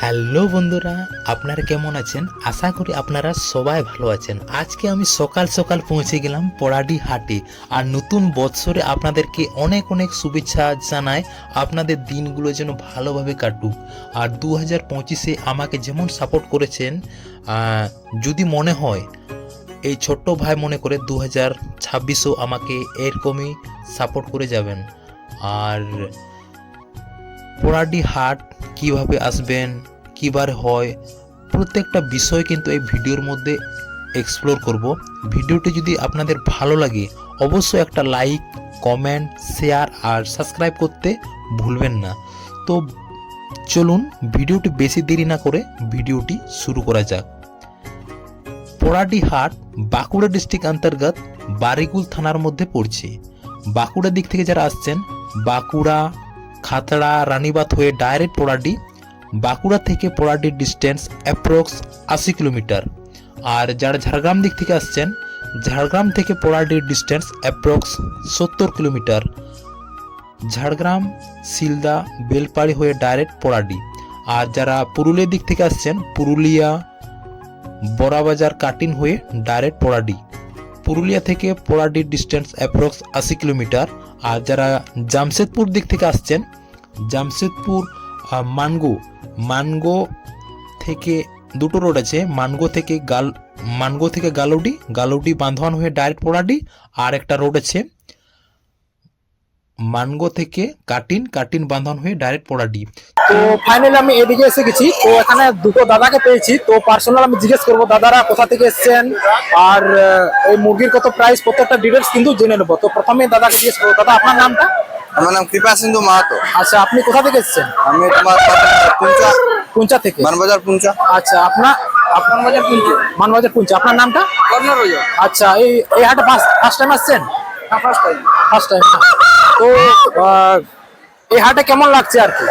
Hello বন্ধুরা, আপনারা কেমন আছেন? আশা করি আপনারা সবাই ভালো আছেন। আজকে আমি সকাল সকাল পৌঁছে গেলাম পড়াডি হাটে। আর নতুন বৎসরে আপনাদেরকে অনেক অনেক শুভেচ্ছা জানাই। আপনাদের দিনগুলো যেন ভালোভাবে কাটুক। আর 2025-এ আমাকে যেমন সাপোর্ট করেছেন, যদি মনে হয় এই ছোট্ট ভাই মনে করে 2026-ও আমাকে এরকমই সাপোর্ট করে যাবেন। আর পড়াডি হাট কিভাবে আসবেন, কিবার হয়, প্রত্যেকটা বিষয় কিন্তু এই ভিডিওর মধ্যে এক্সপ্লোর করব। ভিডিওটি যদি আপনাদের ভালো লাগে অবশ্যই একটা লাইক, কমেন্ট, শেয়ার আর সাবস্ক্রাইব করতে ভুলবেন না। তো চলুন ভিডিওটি বেশি দেরি না করে ভিডিওটি শুরু করা যাক। পড়াডি হাট বাঁকুড়া ডিস্ট্রিক্ট অন্তর্গত বারিকুল থানার মধ্যে পড়ছে। বাঁকুড়া দিক থেকে যারা আসছেন, বাঁকুড়া, খাতড়া, রানীবাঁধ হয়ে ডাইরেক্ট পড়াডি। বাঁকুড়া থেকে পড়াডির ডিস্টেন্স অ্যাপ্রক্স 80 কিলোমিটার। আর যারা ঝাড়গ্রাম দিক থেকে আসছেন, ঝাড়গ্রাম থেকে পড়াডির distance approx 70 kilometre. Jhargram, Shilda, Belpahari হয়ে ডাইরেক্ট পড়াডি। আর যারা পুরুলিয়া দিক থেকে আসছেন, পুরুলিয়া, বড়াবাজার, কাটিন হয়ে ডাইরেক্ট পড়াডি। পুরুলিয়া থেকে পড়াডির ডিস্টেন্স অ্যাপ্রক্স 80 কিলোমিটার। আর যারা জামশেদপুর দিক থেকে আসছেন, জামশেদপুর, মানগো থেকে দুটো রোড আছে। মানগো থেকে গালৌডি বান্ধওয়ান হয়ে ডাইরেক্ট পড়াডি। আর একটা রোড আছে মানগো থেকে কাটিন বান্ধওয়ান হয়ে ডাইরেক্ট পড়াডি। তো ফাইনালি আমি এদিকে এসে গেছি। তো এখানে দুটো দাদাকে পেয়েছি। তো পার্সোনাল আমি জিজ্ঞেস করবো দাদারা কোথা থেকে এসেছেন আর এই মুরগির কত প্রাইস, প্রত্যেকটা ডিটেলস কিন্তু জেনে নেবো। তো প্রথমে দাদাকে জিজ্ঞেস করবো, দাদা আপনার নামটা? আমার নাম কৃপা সিন্ধু মাহাতো। আচ্ছা, আপনি কোথা থেকে এসেছেন? আমি তোমার পুঞ্চা থেকে। মানবাজার পুঞ্চা। আচ্ছা, মানবাজার পুঞ্চা। আপনার নামটা? আচ্ছা, এই হাটে ফার্স্ট টাইম আসছেন? First time. তো এই হাটে কেমন লাগছে আর কি?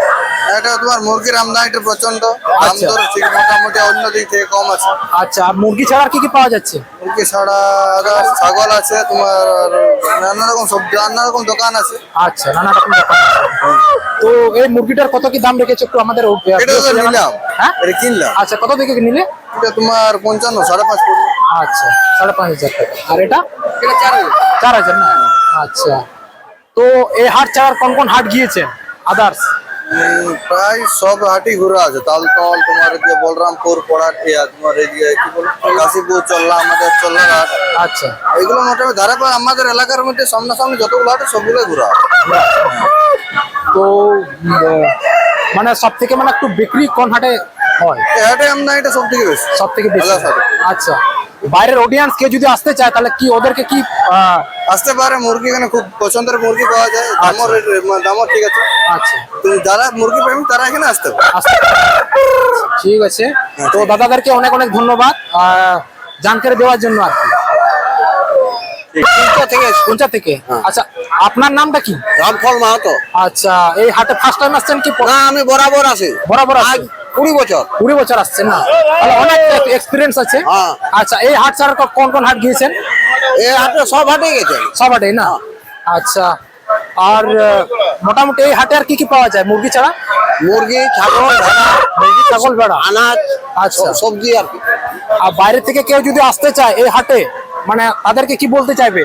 এটা তোমার মুরগির আমদানিটা প্রচন্ড, দাম দর ঠিক মোটামুটি অন্য দিক থেকে কম আছে। আচ্ছা, আর মুরগি ছাড়া আর কি কি পাওয়া যাচ্ছে? মুরগি ছাড়া ছাগল আছে, তোমার নানা রকম সবজি, নানা রকম দোকান আছে। আচ্ছা, নানা রকম দোকান আছে। তো এই মুরগিটার কত কি দাম রেখেছে একটু আমাদের? এটা তো নিলাম, হ্যাঁ এটা কিনলাম। আচ্ছা, কত থেকে নিলে? এটা তোমার 55, 5.5। আচ্ছা, 5,500 টাকা। আর এটা? এটা 4,000 না? আচ্ছা, তো এই হাট ছাড়া কোন কোন হাট গিয়েছেন আদার্স? প্রায় সব হাটই ঘুরে আছে। তালতল, তোমার যে বলরামপুর, পড়াটিয়া, তোমার এদিকে কি বল কাশীপুর, চল্লা, আমাদের চল্লার হাট। আচ্ছা, এগুলো মোটামুটি ধারে পায় আমাদের এলাকার মধ্যে সামনাসামনি যতগুলো হাট সবগুলো ঘুরা। তো মানে সব থেকে মানে একটু বিক্রি কোন হাটে হয়? এই হাটে আমদানিটা সব থেকে বেশি। সব থেকে বেশি? আলাদা হাটে। আচ্ছা, বাইরের অডিয়েন্স কেউ যদি আসতে চায় তাহলে কি ওদেরকে কি আসতে পারে? মুরগি এখানে খুব পছন্দের মুরগি পাওয়া যায়, দামও ঠিক আছে। আচ্ছা, তুমি যারা মুরগি প্রেমী তারা এখানে আসতে পারে। ঠিক আছে। তো দাদাদেরকে অনেক অনেক ধন্যবাদ জানকারি দেওয়ার জন্য আর কি। পুঞ্চা থেকে। আচ্ছা, আপনার নামটা কি? রামফল মাহাতো। আচ্ছা, এই হাটে ফার্স্ট টাইম আসছেন কি? না, আমি বরাবর আসি। বরাবর আসছেন? 20 বছর। 20 বছর আসছেন না? তাহলে অনেক এক্সপিরিয়েন্স আছে। হ্যাঁ। আচ্ছা, এই হাট ছাড়া কোন কোন হাট গিয়েছেন? এই হাটে সব হাটে গেছে। সব হাটেই না? আচ্ছা, আর মোটামুটি এই হাটে আর কি কি পাওয়া যায় মুরগি ছাড়া? মুরগি, ছাগল, ভেড়া, ছাগল, ভেড়া, আনাজ, আচ্ছা, সবজি আর কি। আর বাইরে থেকে কেউ যদি আসতে চায় এই হাটে, মানে তাদেরকে কি বলতে চাইবে?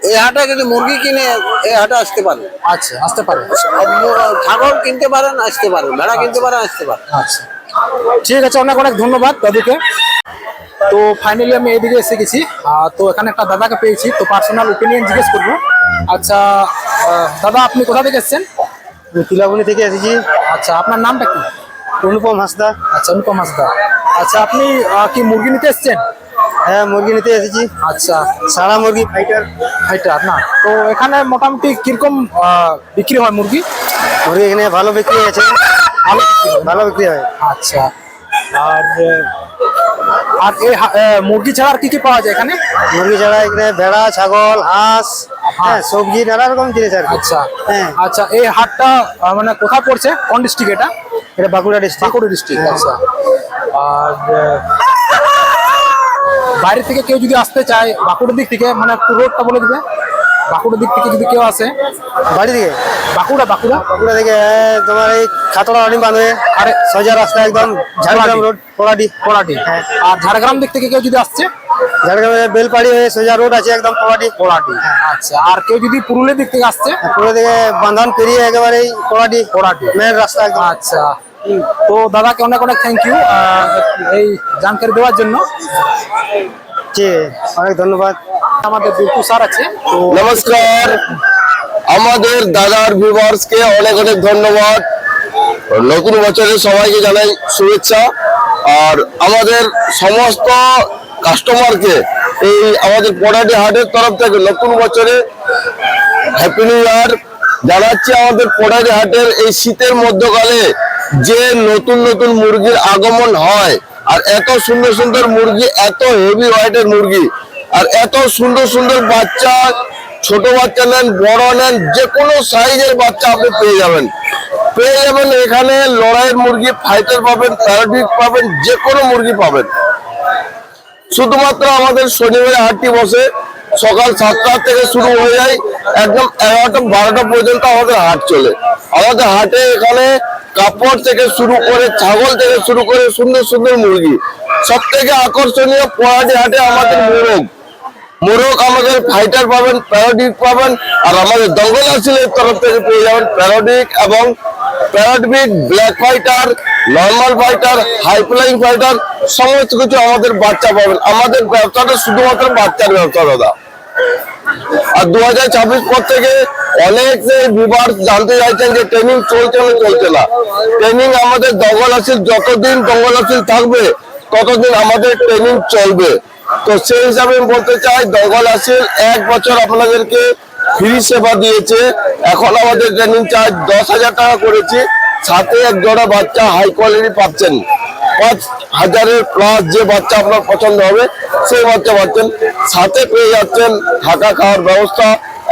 এই হাটে যদি মুরগি কিনে এই হাটে আসতে পারে। আচ্ছা, আসতে পারে। ছাগল কিনতে পারেন, আসতে পারেন, ভেড়া কিনতে পারেন, আসতে পারেন। আচ্ছা, ঠিক আছে, অনেক অনেক ধন্যবাদ দাদুকে। তো ফাইনালি আমি এইদিকে এসে গেছি। তো এখানে একটা দাদাকে পেয়েছি। তো পার্সোনাল ওপিনিয়ন জিজ্ঞেস করবো। আচ্ছা দাদা, আপনি কোথা থেকে এসেছেন? তিলাবনি থেকে এসেছি। আচ্ছা, আপনার নামটা কি? অনুপম হাসদা। আচ্ছা, অনুপম হাসদা। আচ্ছা, আপনি কি মুরগি নিতে এসেছেন? হ্যাঁ, মুরগি নিতে এসেছি। আচ্ছা, সারা মুরগি ফাইটার না? তো এখানে মোটামুটি কিরকম বিক্রি হয় মুরগি? মুরগি এখানে ভালো বিক্রি হয়েছে। ভালো বিক্রি হয়। আচ্ছা, আর এই মুরগি ছাড়া আর কি কি পাওয়া যায় এখানে? মুরগি ছাড়া এখানে ভেড়া, ছাগল, হাঁস, হ্যাঁ, সবজি, নানা রকম জিনিস আর কি। আচ্ছা, হ্যাঁ। আচ্ছা, এই হাটটা মানে কোথায় পড়ছে, কোন ডিস্ট্রিক্ট এটা? এটা বাঁকুড়া ডিস্ট্রিক্ট। বাঁকুড়া ডিস্ট্রিক্ট। আচ্ছা, আর বাইরে থেকে কেউ যদি আসতে চায় বাঁকুড়ার দিক থেকে, মানে একটু রোডটা বলে দিবে। বাঁকুড়ার দিক থেকে যদি কেউ আসে, বাড়ি থেকে বাঁকুড়া বাঁকুড়া থেকে তোমার এই খাতড়া রানী বাঁধে আরে সোজা রাস্তা একদম ঝাড়গ্রাম রোড পোড়াটি। পোড়াটি। আর ঝাড়গ্রাম দিক থেকে কেউ যদি আসছে, ঝাড়গ্রামে বেলপাড়ি হয়ে সোজা রোড আছে একদম পোড়াটি। আচ্ছা। আর কেউ যদি পুরুলিয়ার দিক থেকে আসছে, পুরো থেকে বাঁধন পেরিয়ে একেবারে পোড়াটি পোড়াটি। মেন রাস্তা একদম। আচ্ছা। তো দাদাকে অনেক অনেক থ্যাংক ইউ এই জানকারি দেওয়ার জন্য। জি, অনেক ধন্যবাদ। আমাদের বিল্টু স্যার আছে, তো নমস্কার, আমাদের দাদার ভিউয়ার্সকে অনেক অনেক ধন্যবাদ। নতুন বছরে সবাইকে জানাই শুভেচ্ছা। আর আমাদের সমস্ত কাস্টমারকে এই আমাদের পোড়াটি হাটের তরফ থেকে নতুন বছরে হ্যাপি নিউ ইয়ার জানাচ্ছি। আমাদের পোড়াটি হাটের এই শীতের মধ্যকালে যে নতুন নতুন মুরগির আগমন হয়, আর এত সুন্দর সুন্দর মুরগি, এত হেভি ওয়েটের মুরগি, আর এত সুন্দর সুন্দর বাচ্চা, ছোট বাচ্চা নেন, বড় নেন, যে কোনো সাইজের বাচ্চা আপনি পেয়ে যাবেন। এখানে লড়াইয়ের মুরগি, ফাইটার পাবেন, প্যারাডিক পাবেন, যে কোনো মুরগি পাবেন। শুধুমাত্র আমাদের শনিবারে হাটটি বসে, সকাল 7টা থেকে শুরু হয়ে যায়, একদম 11টা 12টা পর্যন্ত আমাদের হাট চলে। আমাদের হাটে এখানে কাপড় থেকে শুরু করে, ছাগল থেকে শুরু করে সুন্দর সুন্দর মুরগি। সব থেকে আকর্ষণীয় পোড়াটি হাটে আমাদের মোরগ আমাদের ফাইটার পাবেন, প্যারাডিক পাবেন, আর আমাদের দঙ্গল আসিলের তরফ থেকে পেয়ে যাবেন প্যারাডিক এবং প্যারাডিক, black fighter, normal fighter, high flying fighter, সমস্ত কিছু আমাদের বাচ্চা পাবেন। আমাদের ব্যবসাটা শুধুমাত্র বাচ্চার ব্যবসা দাদা। আর 2026 পর থেকে অনেক ভিউয়ার্স জানতে চাইছেন যে ট্রেনিং চলছে না চলছে না। ট্রেনিং আমাদের দঙ্গল আসিল, যতদিন দঙ্গল আসিল থাকবে ততদিন আমাদের ট্রেনিং চলবে। তো সেই হিসাবে আমি বলতে চাই, দঙ্গল আসিল 1 বছর আপনাদেরকে ফ্রি সেবা দিয়েছে। এখন আমাদের ট্রেনিং চার্জ 10,000 টাকা করেছি, সাথে এক জোড়া বাচ্চা হাই কোয়ালিটি পাচ্ছেন। 5,000-এর প্লাস যে বাচ্চা আপনার পছন্দ হবে সেই বাচ্চা পাচ্ছেন, সাথে পেয়ে যাচ্ছেন থাকা খাওয়ার ব্যবস্থা।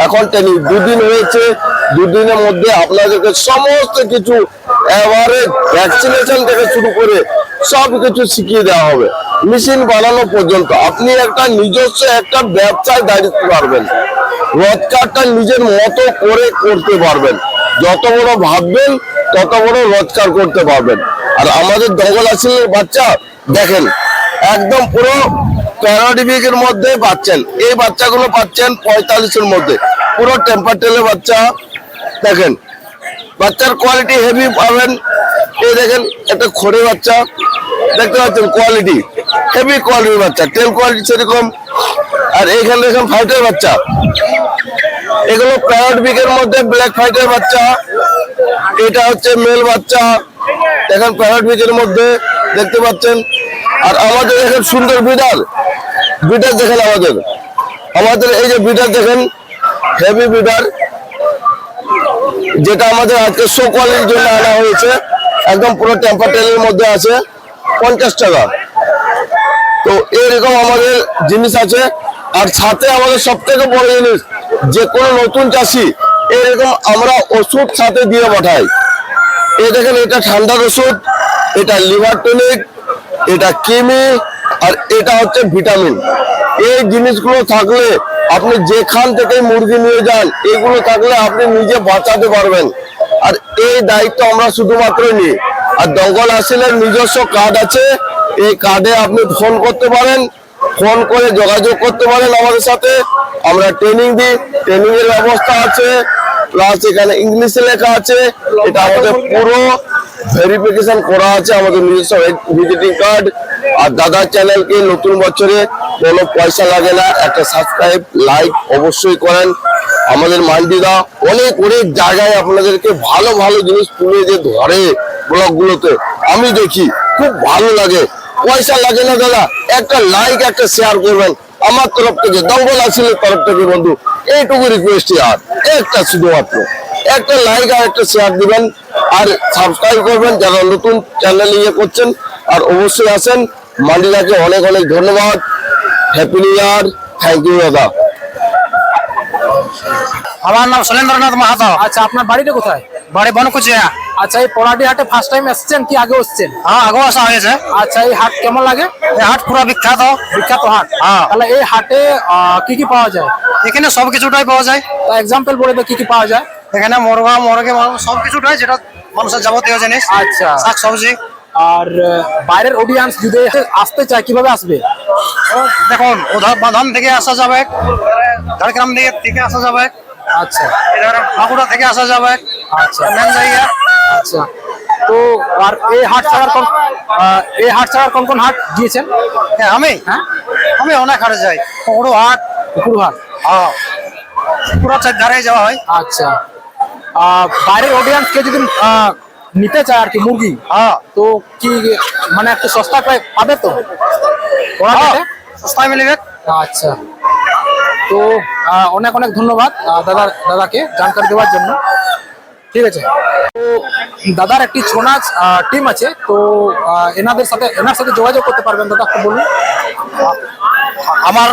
এখন ট্রেনিং 2 দিন হয়েছে, 2 দিনের মধ্যে আপনাদেরকে সমস্ত কিছু এভারেজ ভ্যাকসিনেশন থেকে শুরু করে সব কিছু শিখিয়ে দেওয়া হবে, মেশিন বানানো পর্যন্ত। আপনি একটা নিজস্ব একটা ব্যবসায় দাঁড়িয়ে পারবেন, রোজগারটা নিজের মতো করে করতে পারবেন। যত বড় ভাববেন তত বড় রোজগার করতে পারবেন। আর আমাদের দঙ্গল আসিলের বাচ্চা দেখেন, একদম পুরো প্যারাডিবিকের মধ্যে পাচ্ছেন। এই বাচ্চাগুলো পাচ্ছেন 45-এর মধ্যে, পুরো টেম্পার টেলের বাচ্চা। দেখেন বাচ্চার কোয়ালিটি হেভি পাবেন। এই দেখেন একটা খড়ে বাচ্চা দেখতে পাচ্ছেন, কোয়ালিটি হেভি কোয়ালিটির বাচ্চা, টেল কোয়ালিটি সেরকম। আর এইখানে দেখেন ফাইটার বাচ্চা, এগুলো প্যারাডিবিকের মধ্যে ব্ল্যাক ফাইটার বাচ্চা। এটা হচ্ছে মেল বাচ্চা, দেখেন প্যারাডিবিকের মধ্যে দেখতে পাচ্ছেন। আর আমাদের এখানে সুন্দর বিডার দেখেন, আমাদের এই যে বিডার দেখেন, হেভি বিডার, যেটা আমাদের আজকে শো কোয়ালিটির জন্য আনা হয়েছে। একদম পুরো টেম্পার টেলের মধ্যে আছে, 50 টাকা। তো এরকম আমাদের জিনিস আছে। আর সাথে আমাদের সব থেকে বড় জিনিস, যে কোনো নতুন চাষি এরকম আমরা ওষুধ সাথে দিয়ে পাঠাই। এই দেখেন, এটা ঠান্ডার ওষুধ, এটা লিভার টনিক, এটা কিমি, আর এটা হচ্ছে ভিটামিন। এই জিনিসগুলো থাকলে আপনি যেখান থেকে মুরগি নিয়ে যান, এগুলো থাকলে আপনি নিজে বাঁচাতে পারবেন। আর এই দায়িত্ব আমরা শুধুমাত্র নিই। আর দঙ্গল আসিলের নিজস্ব কার্ড আছে, এই কার্ডে আপনি ফোন করতে পারেন, ফোন করে যোগাযোগ করতে পারেন আমাদের সাথে। আমরা ট্রেনিং দিই, ট্রেনিং এর ব্যবস্থা আছে, প্লাস এখানে ইংলিশে লেখা আছে। এটা আমাদের পুরো ভেরিফিকেশন করা আছে, আমাদের নিজস্ব ভিজিটিং কার্ড। আর দাদার চ্যানেলকে নতুন বছরে কোনো পয়সা লাগে না, একটা সাবস্ক্রাইব লাইক অবশ্যই করেন। আমাদের মান্ডিদা অনেক অনেক জায়গায় আপনাদেরকে ভালো ভালো জিনিস তুলে যে ধরে ব্লগগুলোতে, আমি দেখি খুব ভালো লাগে। পয়সা লাগে না দাদা, একটা লাইক একটা শেয়ার করবেন আমার তরফ থেকে, দঙ্গল আসিলের তরফ থেকে বন্ধু, এইটুকু রিকোয়েস্ট। আর একটা শুধুমাত্র একটা লাইক আর একটা শেয়ার দিবেন, আর সাবস্ক্রাইব করবেন যারা নতুন চ্যানেল ইয়ে করছেন। আর অবশ্যই আসেন, মান্ডিদাকে অনেক অনেক ধন্যবাদ। Happy new year, thank you দাদা। আমার নাম শৈলেন্দ্রনাথ মাহাতো। আচ্ছা, আপনার বাড়িটা কোথায়? বাড়ি বনকুচিয়া। আচ্ছা, এই পলাডি হাটে ফার্স্ট টাইম এসেছেন কি আগে এসেছেন? হ্যাঁ আগেও আসা হয়েছে। আচ্ছা, এই হাট কেমন লাগে? এই হাট পুরো বিখ্যাত। বিখ্যাত হাট। হ্যাঁ। তাহলে এই হাটে কি কি পাওয়া যায়? এখানে সব কিছুটাই পাওয়া যায়। তা এক্সাম্পল বলে দে কি কি পাওয়া যায়। এখানে মুরগা মুরগি সব কিছুটাই, যেটা মানুষের যাবতীয় জিনিস। আচ্ছা। শাক সবজি। আর বাইরের অডিয়েন্স যদি আসতে চায় কিভাবে আসবে? ও দেখুন, উধার বাঁধান থেকে আসা যাবে, ঝাড়গ্রাম থেকে আসা যাবে, আচ্ছা এবার বাঁকুড়া থেকে আসা যাবে। আচ্ছা মেন জায়গা। আচ্ছা। তো আর এই হাট ছাড়ার কোন কোন হাট গিয়েছেন? হ্যাঁ, আমি অনেক হাটে যাই। পুকুর হাট। পুকুর হাট। হ্যাঁ, পুরো চারধারে যাওয়া হয়। আচ্ছা। বাইরের অডিয়েন্স কে যদি নিতে চায় আর কি মুরগি, হ্যাঁ, তো কি মানে একটু সস্তা পাবে তো ওরা হ্যাঁ, হাটে? সস্তায় মিলবে। আচ্ছা। তো অনেক অনেক ধন্যবাদ দাদাকে জানকারি দেওয়ার জন্য। ঠিক আছে। তো দাদার একটি ছৌ নাচ টিম আছে, তো এনার সাথে যোগাযোগ করতে পারবেন দাদা, একটু বলুন। আমার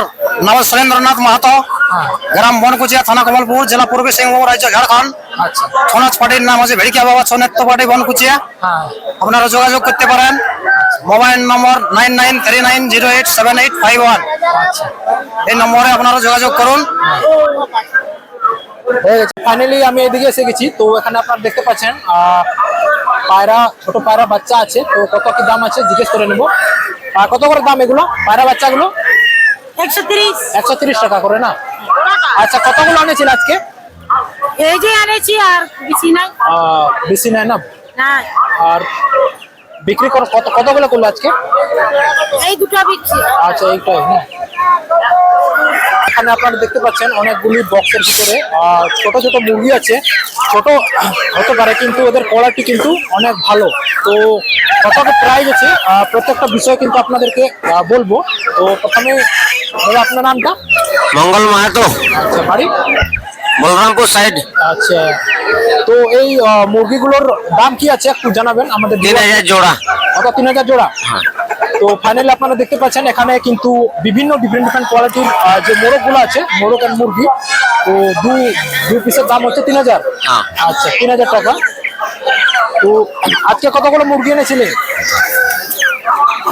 নাম সুরেন্দ্রনাথ মাহাতো, হ্যাঁ। গ্রাম বনকুচিয়া, থানা কমলপুর, জেলা পূর্বী সিংভূম, রাজ্য ঝাড়খণ্ড। আচ্ছা। ছৌ নাচ পার্টির নাম আছে ভেড়িকা বাবা ছৌ নৃত্য পার্টি বনকুচিয়া। হ্যাঁ। আপনারা যোগাযোগ করতে পারেন। মোবাইল নম্বর 9939087851। আচ্ছা। এই নম্বরে আপনারা যোগাযোগ করুন। হয়ে গেছে। ফাইনালি আমি এদিকে এসে গেছি। তো এখানে আপনারা দেখতে পাচ্ছেন ছোট পায়রা বাচ্চা আছে। তো কত কি দাম আছে জিজ্ঞেস করে নেবো। কত করে দাম এগুলো পায়রা বাচ্চাগুলো? 130। 130 টাকা করে না? আচ্ছা, কতগুলো আনেছিল আজকে? এই যে আনেছি, আর বেশি নাই। বেশি নাই না? না, আর বিক্রি করো কতগুলো করলো আজকে? এই দুটো বিক্রি। আচ্ছা, এইটাই না? এখানে আপনারা দেখতে পাচ্ছেন অনেকগুলি বক্সের ভিতরে ছোট ছোট মুরগি আছে। ছোট হতে পারে কিন্তু এদের কোয়ালিটি কিন্তু অনেক ভালো। তো কত প্রাইস আছে প্রত্যেকটা বিষয় কিন্তু আপনাদেরকে বলবো। তো প্রথমে দাদা আপনার নামটা? মঙ্গল মাহাতো, আচ্ছা, বাড়ি? বলরামপুর সাইড। আচ্ছা। তো এই মুরগিগুলোর দাম কি আছে একটু জানাবেন আমাদের। 3000 জোড়া। কত? 3000 জোড়া। তো ফাইনালি আপনারা দেখতে পাচ্ছেন এখানে কিন্তু বিভিন্ন ডিফারেন্ট কোয়ালিটির যে মোরগগুলো আছে, মোরগ আর মুরগি, তো দুই পিসের দাম হচ্ছে 3000। হ্যাঁ। আচ্ছা, 3000 টাকা। তো আজকে কতগুলো মুরগি এনেছিলেন?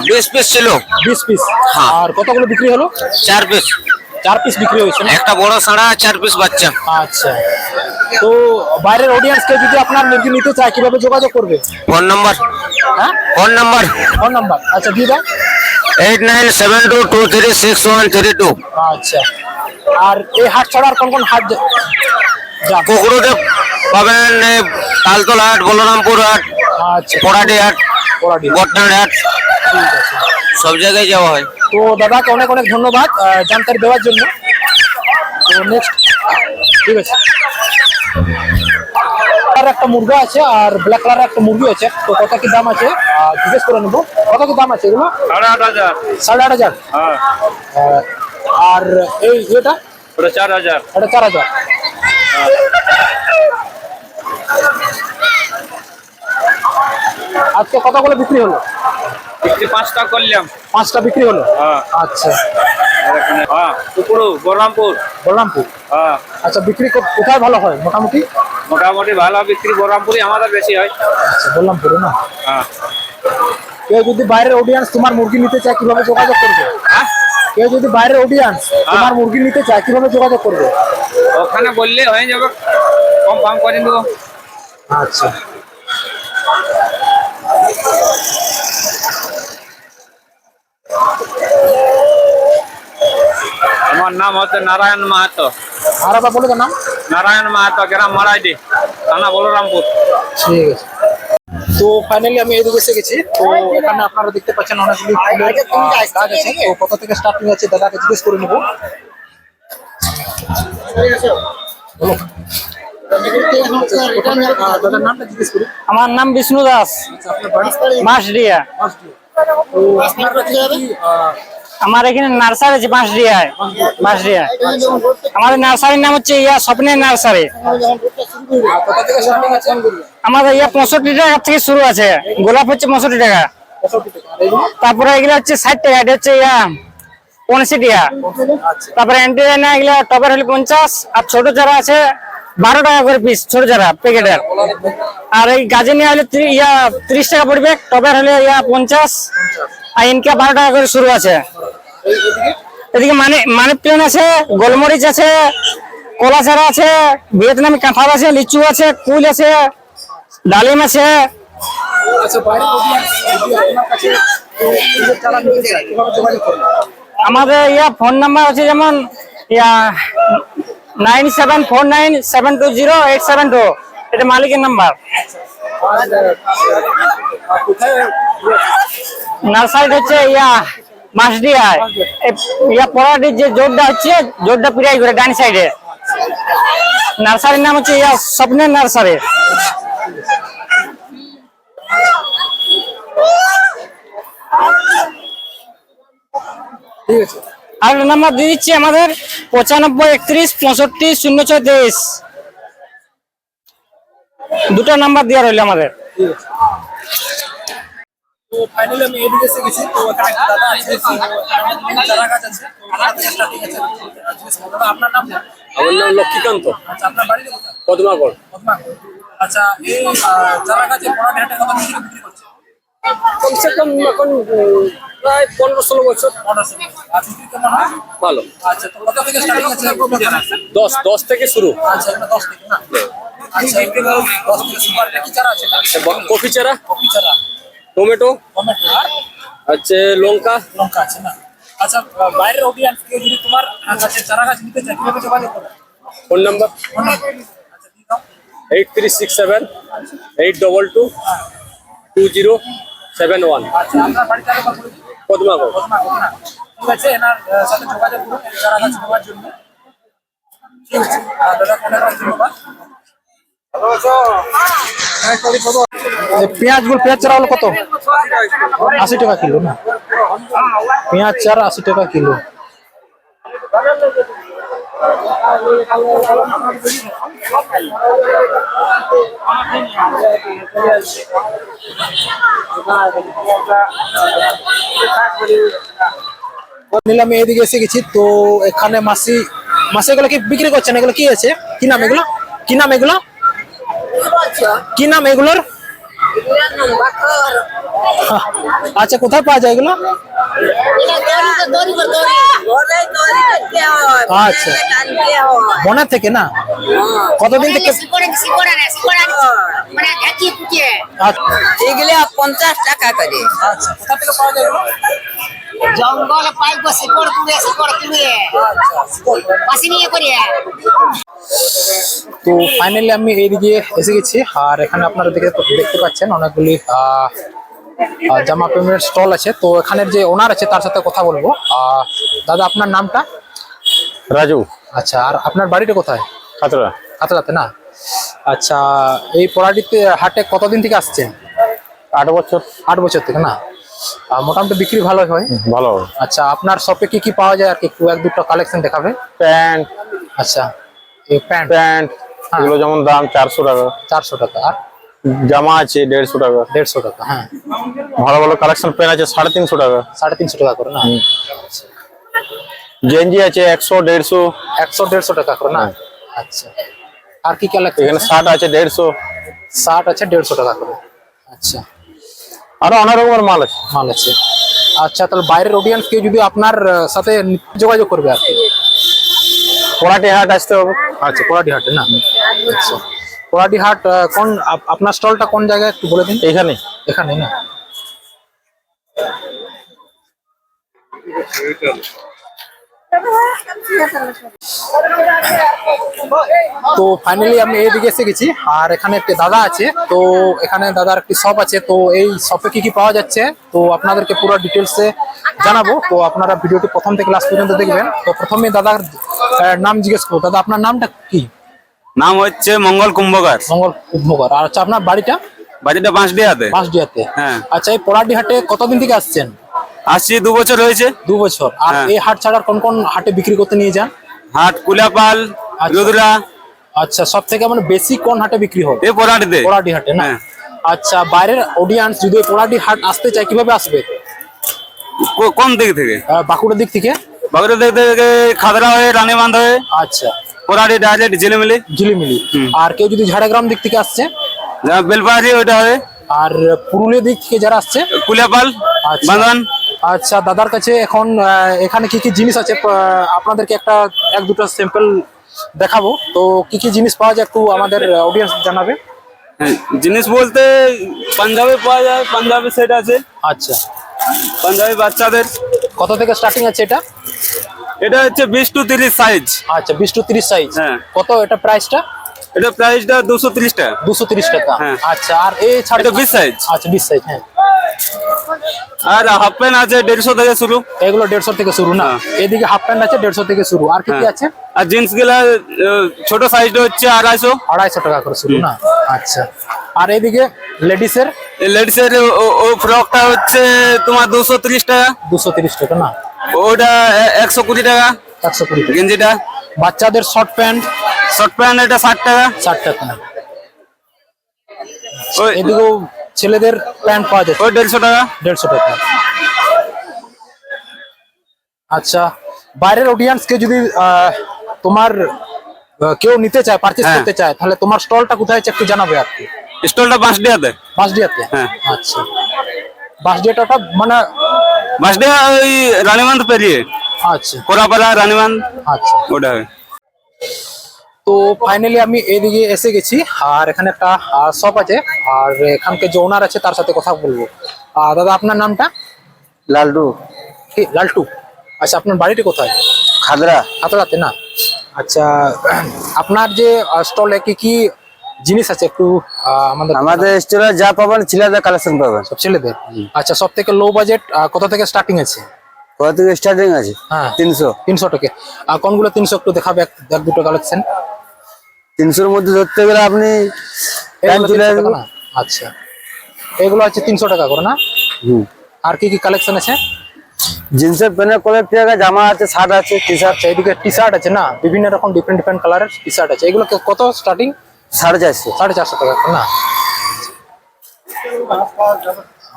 20 পিস ছিল। 20 পিস। হ্যাঁ। আর কতগুলো বিক্রি হলো? 4 পিস। 4 পিস বিক্রি হয়েছে না? একটা বড় সাড়া, 4 পিস বাচ্চা। আচ্ছা। তো বাইরের অডিয়েন্সকে যদি আপনার মুরগি নিতে চায় কিভাবে যোগাযোগ করবে? Phone number. হ্যাঁ, ফোন নাম্বার ফোন নাম্বার। আচ্ছা, দিয়ে দাও। 8972236132। আচ্ছা। আর এই হাট ছাড়া আর কোন কোন হাট যান? কুকুরুতে পাবেন তালতলা হাট, বলরামপুর হাট, আচ্ছা, পড়াটি হাট, পরাডি। বটনার হাট, ঠিক আছে। সব জায়গায় যাওয়া হয়। তো দাদাকে অনেক অনেক ধন্যবাদ জানকারি দেওয়ার জন্য। তো নেক্সট, ঠিক আছে। আর একটা মুরগা আছে আর ব্ল্যাক কালার একটা মুরগি আছে। তো কত কি দাম আছে জিজ্ঞেস করে নেবো। কত কি দাম আছে এগুলো? 8,500। 8,500। হ্যাঁ, আর এই এটা? ওটা 4,000। এটা 4000। আজকে কতগুলো বিক্রি হলো? বিক্রি 5টা করলাম। 5টা বিক্রি হলো। হ্যাঁ। আচ্ছা। আর এখানে কুকুরু বলরামপুর। বলরামপুর। হ্যাঁ, আচ্ছা, বিক্রি কোথায় ভালো হয় মোটামুটি? মোটামুটি ভালো বিক্রি বলরামপুরই আমাদের বেশি হয়। আচ্ছা, বলরামপুরে না? হ্যাঁ। কেউ যদি বাইরের অডিয়েন্স তোমার মুরগি নিতে চায় কিভাবে যোগাযোগ করবে? হ্যাঁ, কেউ যদি বাইরের অডিয়েন্স তোমার মুরগি নিতে চায় কিভাবে যোগাযোগ করবে? ওখানে বললে হয়ে যাবে, কম ফার্ম করে দেবো। আচ্ছা। আমার নাম হচ্ছে নারায়ণ মাহাতো। আর আবার বলে দাও নাম। নারায়ণ মাহাতো, গ্রাম মারাইডি, থানা বলরামপুর। ঠিক আছে। তো ফাইনালি আমি এদিকে এসে গেছি। তো এখানে আপনারা দেখতে পাচ্ছেন অনেকগুলি ফুলের গাছ আছে। তো কোথা থেকে স্টার্টিং আছে দাদাকে জিজ্ঞেস করে নেবো। বলো। দাদার নামটা জিজ্ঞেস করি। আমার নাম বিষ্ণু দাস, আচ্ছা, আপনার বাড়ি? মাসডিয়া। তো আপনার কাছে কি আমার এখানে নার্সারি আছে বাঁশডিয়ায়। আমাদের নার্সারির নাম হচ্ছে স্বপ্নের নার্সারি। কোথা থেকে স্টার্টিং আছে? আমাদের 65 টাকা থেকে শুরু আছে। গোলাপ হচ্ছে 65 টাকা। 65 টাকা। আর এগুলো? তারপরে এগুলো হচ্ছে 60 টাকা। এটা হচ্ছে 50 টাকা। আচ্ছা। তারপরে অ্যান্টিরাইনা এগুলো টবের হলে 50, আর ছোট যারা আছে 12 টাকা করে পিস ছোট চারা প্যাকেটের। আর এই গাছে নিয়ে হলে 30 টাকা পড়বে, টবের হলে 50, আর ইনকা 12 টাকা করে শুরু আছে। এদিকে মানি প্ল্যান্ট আছে, গোলমরিচ আছে, কলা চারা আছে, ভিয়েতনামি কাঁঠাল আছে, লিচু আছে, কুল আছে, ডালিম আছে। আচ্ছা, বাইরের audience যদি আপনার কাছে এই চারা নিতে চায় কিভাবে যোগাযোগ করবে? আমাদের ফোন নাম্বার আছে যেমন 9749720872, এটা মালিকের নাম্বার। আর কোথায় নার্সারি হচ্ছে মাসডিয়ায়, পড়াটির যে জোরটা হচ্ছে জোরটা পিরাই করে ডান সাইডে। নার্সারির নাম হচ্ছে স্বপ্নের নার্সারি। ঠিক আছে। আর নাম্বার দিয়ে দিচ্ছি আমাদের 9531650623, দুটো নাম্বার দেওয়া রইল আমাদের। তো ফাইনালি আমি এদিকে এসে গেছি, তো এখানে একটা দাদা আছে, তো এখানে চারা গাছ আছে, তো ওনার থেকে starting আছে। দাদা, আপনার নাম? আমার নাম লক্ষ্মীকান্ত, আচ্ছা, আপনার বাড়িতে কোথায়? পদ্মাগড়। পদ্মাগড়। আচ্ছা, এই চারা গাছের পরাটি হাটে কত দিন বিক্রি করছে? কমসে কম এখন প্রায় 15-16 বছর। আর বিক্রি কেমন হয়? ভালো। আচ্ছা, তো কত থেকে স্টার্টিং আছে? 10 থেকে শুরু। আচ্ছা, এটা 10 থেকে না? আচ্ছা, এগুলো 10 থেকে শুরু। আর এটা কি চারা আছে? কফি চারা, কপি চারা, টমেটো, টমেটো আর আছে লঙ্কা। লঙ্কা আছে না? আচ্ছা, বাইরের অডিয়েন্স কেউ যদি তোমার কাছে চারা গাছ নিতে চায় কিভাবে যোগাযোগ করবে? ফোন নাম্বার আচ্ছা, দিয়ে দাও। 8367-822-2071, আচ্ছা, আপনার বাড়িতে আরেকবার বলে দিন। পদ্মাগড়। পদ্মাগড় না? ঠিক আছে, এনার সাথে যোগাযোগ করুন এই চারা গাছ নেওয়ার জন্য। ঠিক আছে, দাদা, অনেক অনেক ধন্যবাদ। পেঁয়াজ চারা হলো কত? 80 টাকা কিলো না? পেঁয়াজ চারা 80 টাকা কিলো। নিলামে এদিকে এসে গেছি, তো এখানে মাসি এগুলো কি বিক্রি করছেন? এগুলো কি আছে? কি নাম এগুলো? কি নাম এগুলো? কি নাম এগুলোর? আচ্ছা, কোথায় পাওয়া যায় এগুলো? আচ্ছা, বনের থেকে না? কতদিন থেকে? এগুলো 50 টাকা করে। আচ্ছা, কোথা থেকে পাওয়া যায় এগুলো? জঙ্গল পাইব শিকড় তুলে পাশে নিয়ে করে। তো ফাইনালি আমি এইদিকে এসে গেছি, আর এখানে আপনারা দেখতে পাচ্ছেন অনেকগুলি জামা প্যান্টের স্টল আছে। তো এখানের যে ওনার আছে তার সাথে কথা বলবো। দাদা, আপনার নামটা? রাজু। আচ্ছা, আর আপনার বাড়িটা কোথায়? খাতড়া। খাতড়াতে না? আচ্ছা, এই পড়াটিতে হাটে কতদিন থেকে আসছেন? 8 বছর। 8 বছর থেকে না? মোটামুটি বিক্রি ভালো হয়? ভালো। আচ্ছা, আপনার শপে কি কি পাওয়া যায় আর কি একটু এক দুটো কালেকশন দেখাবে? প্যান্ট। আচ্ছা, এই প্যান্ট এগুলো যেমন দাম 400 টাকা। 400 টাকা। আর জামা আছে 150 টাকা। 150 টাকা। হ্যাঁ, ভালো ভালো কালেকশন প্যান্ট আছে 350 টাকা। 350 টাকা করে না? গেঞ্জি আছে 100, 150। 100-150 টাকা করে না? আচ্ছা, আর কি কালেকশন? এখানে শার্ট আছে 150। শার্ট আছে 150 টাকা করে। আচ্ছা, আরো অনেক রকমের মাল আছে। আচ্ছা, তাহলে বাইরের অডিয়েন্স কেউ যদি আপনার সাথে যোগাযোগ করবে আর কি? পোড়াটি হাট আসতে হবে। আচ্ছা, পোড়াটি হাটে না? আচ্ছা, পোড়াটি হাট কোন আপনার স্টলটা কোন জায়গায় একটু বলে দিন। এখানে না? তো ফাইনালি আমি এইদিকে এসে গেছি, আর এখানে একটা দাদা আছে। তো এখানে দাদার একটি শপ আছে, তো এই শপে কি কি পাওয়া যাচ্ছে তো আপনাদেরকে পুরো ডিটেলসে জানাবো। তো আপনারা ভিডিওটি প্রথম থেকে লাস্ট পর্যন্ত দেখবেন। তো প্রথমে দাদার নাম জিজ্ঞেস করবো। দাদা, আপনার নামটা কি? নাম হচ্ছে মঙ্গল কুম্ভকার। মঙ্গল কুম্ভকার। আর আচ্ছা, আপনার বাড়িটা? বাড়িটা বাঁশডিহাতে। বাঁশডিহাতে? হ্যাঁ। আচ্ছা, এই পোড়াটি হাটে কতদিন থেকে আসছেন? আসছি 2 বছর হয়েছে। 2 বছর। আর এই হাট ছাড়া কোন কোন হাটে বিক্রি করতে নিয়ে যান? হাট কুলাপাল, রুদ্রা। আচ্ছা, সব থেকে মানে বেশি কোন হাটে বিক্রি হয়? এই পোড়াটিতে। পোড়াটি হাটে না? আচ্ছা, বাইরের অডিয়েন্স যদি পোড়াটি হাট আসতে চায় কিভাবে আসবে? কোন দিক থেকে? বাঁকুড়ার দিক থেকে? বাঁকুড়া দিক থেকে খাদরা হয়ে রানীবাঁধ হয়ে। আচ্ছা, পোড়াটি ডাইরেক্ট ঝিলিমিলি। ঝিলিমিলি। আর কেউ যদি ঝাড়গ্রাম দিক থেকে আসছে, বেলপাহাড়ি ওইটা হবে। আর পুরুলিয়া দিক থেকে যারা আসছে, কুলিয়াপাল, আচ্ছা। বাঁধন। আচ্ছা, দাদার কাছে এখন এখানে কি কি জিনিস আছে আপনাদেরকে এক দুটো স্যাম্পল দেখাবো। তো কি কি জিনিস পাওয়া যায় একটু আমাদের অডিয়েন্স জানাবে। হ্যাঁ, জিনিস বলতে পাঞ্জাবি পাওয়া যায়, পাঞ্জাবি সেট আছে। আচ্ছা, পাঞ্জাবি বাচ্চাদের। কত থেকে স্টার্টিং আছে এটা? এটা হচ্ছে 20 to 30 সাইজ। আচ্ছা, 20 to 30 সাইজ। হ্যাঁ। কত এটা প্রাইসটা? এটা প্রাইসটা 230 টাকা। 230 টাকা। হ্যাঁ। আচ্ছা, আর এই ছাড়া এটা 20 সাইজ। আচ্ছা, 20 সাইজ। হ্যাঁ। আর হাফ প্যান্ট আছে 150 থেকে শুরু। এগুলো 150 থেকে শুরু না? হ্যাঁ। এদিকে হাফ প্যান্ট আছে 150 থেকে শুরু। আর কি কি হ্যাঁ। আছে? আর জিন্স গুলা ছোট সাইজটা হচ্ছে 250। 250 টাকা করে শুরু না? আচ্ছা। আর এদিকে লেডিসের? লেডিসের ও ফ্রকটা হচ্ছে তোমার 230 টাকা। 230 টাকা না? ওটা 120 টাকা। 120 টাকা। গেঞ্জিটা। বাচ্চাদের শর্ট প্যান্ট? শর্ট প্যান্ট এটা 60 টাকা। 60 টাকা না? ওই এদিকেও ছেলেদের প্যান্ট পাওয়া যায়? ওই 150 টাকা। 150 টাকা। আচ্ছা, বাইরের অডিয়েন্সকে যদি তোমার কেউ নিতে চায়, পারচেজ হ্যাঁ। করতে চায়, তাহলে তোমার স্টলটা কোথায় আছে একটু জানাবে আর কি। স্টলটা বাঁশডিয়াতে। বাঁশডিয়াতে? হ্যাঁ। আচ্ছা, বাঁশডিয়াটা মানে? বাঁশডিয়া ওই রানীবাঁধ পেরিয়ে। আচ্ছা কোরাপাড়া রানীবাঁধ। আচ্ছা। ওটা হয়। তো ফাইনালি আমি এদিকে এসে গেছি, আর এখানে একটা শপ আছে, আর এখানকার যে ওনার আছে তার সাথে কথা বলবো। দাদা, আপনার নামটা? লালটু। কি লালটু? আচ্ছা, আপনার বাড়িটা কোথায়? খাদরা। হাতড়াতে না? আচ্ছা, আপনার যে স্টলে কি কি জিনিস আছে একটু আমাদের স্টোরে যা পাবেন ছেলেদের কালেকশন পাবেন। সব ছেলেদের? আচ্ছা, সব থেকে লো বাজেট কত থেকে স্টার্টিং আছে? কত থেকে স্টার্টিং আছে? হ্যাঁ, 300। 300 টাকা। আর কোনগুলো 300 একটু দেখাবে এক দুটো কালেকশন। 300-র মধ্যে ধরতে গেলে আপনি এগুলো 300 টাকা না? আচ্ছা, এগুলো আছে 300 টাকা করে না? আর কি কি কালেকশন আছে? জিন্সের প্যান্টের কোয়ালিটি আছে, জামা আছে, শার্ট আছে, টি শার্ট। আচ্ছা, এদিকে টি শার্ট আছে না? বিভিন্ন রকম ডিফারেন্ট কালারের টি শার্ট আছে। এগুলো কত স্টার্টিং? 450। 450 টাকা না?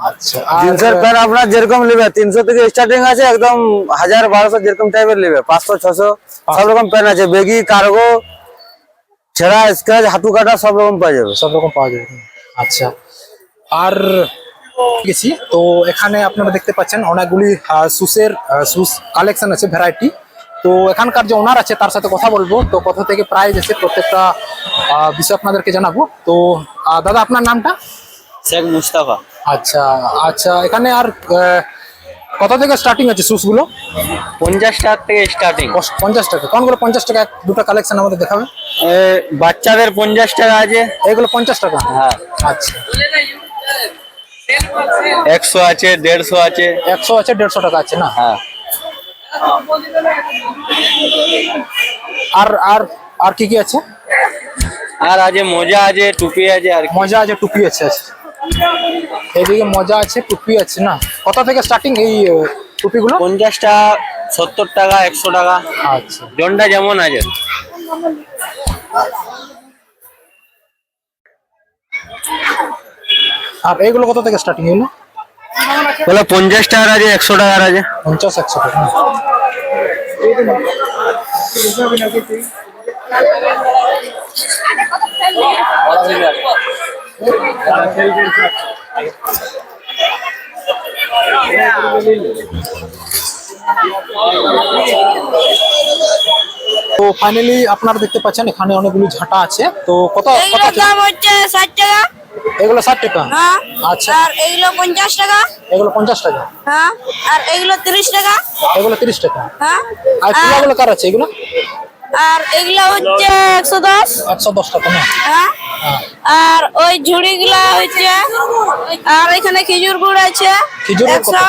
আচ্ছা, জিন্সের প্যান্ট আপনার যেরকম নেবে 300 থেকে স্টার্টিং আছে, একদম 1000-1200 যেরকম টাইপের নেবে, 500-600 সব রকম প্যান্ট আছে। বেগি, কার্গো, ছেঁড়া, স্ক্র্যাচ, হাঁটু কাটা সব রকম পাওয়া যাবে। সব রকম পাওয়া যাবে। আচ্ছা, আর গেছি তো এখানে আপনারা দেখতে পাচ্ছেন অনেকগুলি শুজ কালেকশন আছে, ভ্যারাইটি। তো এখানকার যে ওনার আছে তার সাথে কথা বলবো, তো কোথা থেকে প্রাইস আছে প্রত্যেকটা বিষয় আপনাদেরকে জানাবো। তো দাদা, আপনার নামটা? শেখ মুস্তাফা। আচ্ছা আচ্ছা, এখানে আর কত থেকে স্টার্টিং আছে শুজ গুলো? 50 টাকা থেকে স্টার্টিং। 50 টাকা? কোনগুলো 50 টাকা? দুটো কালেকশন আমাদের দেখাবে। বাচ্চাদের 50 টাকা আছে। এগুলো 50 টাকা? হ্যাঁ। আচ্ছা, 100 আছে, 150 আছে। 100 আছে, 150 টাকা আছে না? হ্যাঁ। আর আর আর কি কি আছে? আর আছে মোজা আছে, টুপি আছে। আর মজা আছে, টুপি আছে। আচ্ছা, এদিকে মজা আছে, টুপি আছে না? কত থেকে স্টার্টিং এই টুপিগুলো? 50 টাকা, 70 টাকা, 100 টাকা। আচ্ছা, জনটা যেমন আছে। আর এগুলো কত থেকে স্টার্টিং এগুলো? বলে 50 টাকার আছে, 100 টাকার আছে। 50-100 টাকা। তো ফাইনালি আপনারা দেখতে পাচ্ছেন এখানে অনেকগুলো ঝাঁটা আছে। তো কত কত আছে? দাম হচ্ছে 60 টাকা। এগুলো 60 টাকা? হ্যাঁ। আচ্ছা, আর এইগুলো 50 টাকা। এগুলো 50 টাকা? হ্যাঁ। আর এইগুলো 30 টাকা। এগুলো 30 টাকা? হ্যাঁ। আর চুলাগুলো কার আছে এগুলো? আর এগুলো হচ্ছে 110। 110 টাকা না? হ্যাঁ। হ্যাঁ। আর ওই ঝুড়িগুলা হচ্ছে, আর এখানে খেজুর গুড় আছে খেজুর 100।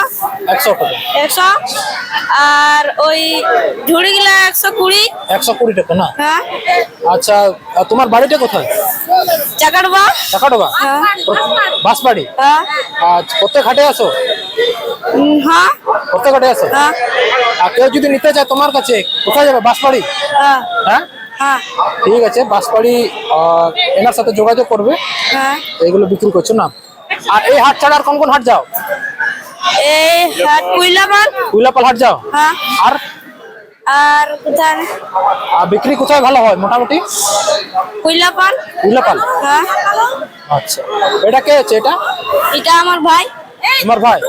100 টাকা? 100। আর ওই ঝুড়িগুলা 120। 120 টাকা না? হ্যাঁ। আচ্ছা, আর তোমার বাড়িটা কোথায়? চাকাডোবা। চাকাডোবা? হ্যাঁ। বাসবাড়ি? হ্যাঁ। আচ্ছা, প্রত্যেক হাটে আসো? হ্যাঁ। প্রত্যেক হাটে আসো? হ্যাঁ। আর কেউ যদি নিতে চায় তোমার কাছে কোথায় যাবে? বাসবাড়ি? হ্যাঁ। হ্যাঁ, হ্যাঁ। ঠিক আছে, বাসবাড়ি এনার সাথে যোগাযোগ করবে। হ্যাঁ। এগুলো বিক্রি করছো না? আর এই হাট ছাড়া আর কোন কোন হাট যাও? এই হাট কুইলাপাল। কুইলাপাল হাট যাও? হ্যাঁ। আর আর কোথায় আর বিক্রি কোথায় ভালো হয় মোটামুটি? কুইলাপাল। উল্লাপাল। হ্যাঁ, আচ্ছা, এটা কে আছে এটা? এটা আমার ভাই। তোমার ভাই?